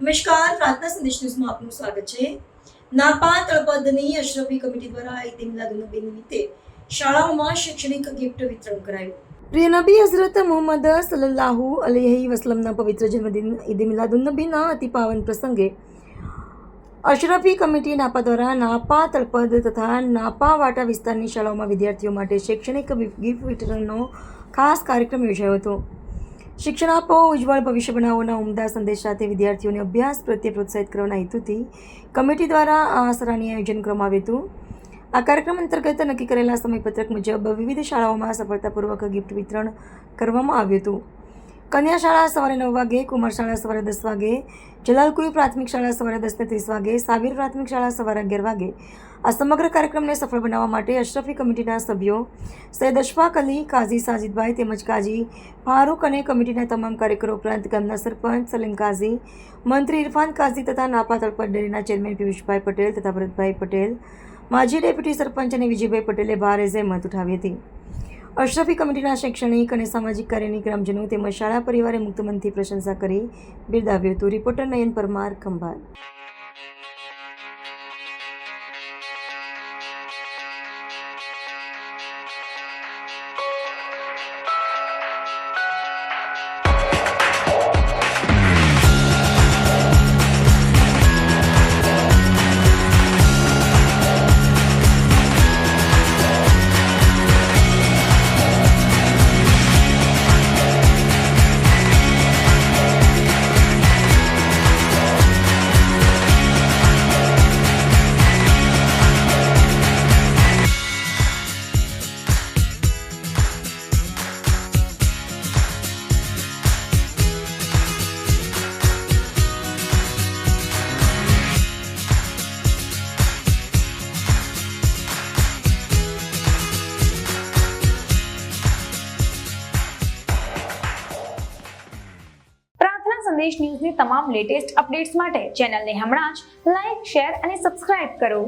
નમસ્કાર, પ્રાર્થના સંદેશ ન્યૂઝમાં આપનું સ્વાગત છે। નાપા તળપદની અશરફી કમિટી દ્વારા ઈદ મિલાદુન્નબી નિમિત્તે શાળાઓમાં શૈક્ષણિક ગિફ્ટ વિતરણ કરાયું। પ્રિય નબી હઝરત મુહમ્મદ સલ્લલ્લાહુ અલૈહિ વસલ્લમના પવિત્ર જન્મદિન ઈદ મિલાદુન્નબીના અતિ પાવન પ્રસંગે અશરફી કમિટી નાપા દ્વારા નાપા તળપદ તથા નાપા વાટા વિસ્તારની શાળાઓમાં વિદ્યાર્થીઓ માટે શૈક્ષણિક ગિફ્ટ વિતરણનો ખાસ કાર્યક્રમ યોજાયો હતો। શિક્ષણ આપો, ઉજ્જવળ ભવિષ્ય બનાવોના ઉમદા સંદેશ સાથે વિદ્યાર્થીઓને અભ્યાસ પ્રત્યે પ્રોત્સાહિત કરવાના હેતુથી કમિટી દ્વારા આ સરાહનીય આયોજન કરવામાં આવ્યું હતું। આ કાર્યક્રમ અંતર્ગત નક્કી કરેલા સમયપત્રક મુજબ વિવિધ શાળાઓમાં સફળતાપૂર્વક ગિફ્ટ વિતરણ કરવામાં આવ્યું હતું। કન્યા શાળા સવારે 9 વાગે, કુમાર શાળા સવારે 10 વાગે, જલાલપુરી પ્રાથમિક શાળા સવારે 10:30 વાગે, સાબિર પ્રાથમિક શાળા સવારે 11 વાગે। આ સમગ્ર કાર્યક્રમને સફળ બનાવવા માટે અશરફી કમિટીના સભ્યો સૈયદ અશફાક અલી, કાઝી સાજિદભાઈ તેમજ કાઝી ફારૂક અને કમિટીના તમામ કાર્યકરો ઉપરાંત ગામના સરપંચ સલીમ કાઝી, મંત્રી ઇરફાન કાઝી તથા નાપા તળપદ ડેરીના ચેરમેન પિયુષભાઈ પટેલ તથા ભરતભાઈ પટેલ, માજી ડેપ્યુટી સરપંચ અને વિજયભાઈ પટેલે ભારે જહેમત ઉઠાવી હતી। અશરફી કમિટીના શૈક્ષણિક અને સામાજિક કાર્યની ગ્રામજનો તેમજ શાળા પરિવારે મુક્ત મનથી પ્રશંસા કરી બિરદાવ્યું હતું। રિપોર્ટર નયન પરમાર, ખંભાત। સંદેશ ન્યૂઝની તમામ લેટેસ્ટ અપડેટ્સ માટે ચેનલને હમણાં જ લાઈક, શેર અને સબસ્ક્રાઇબ કરો।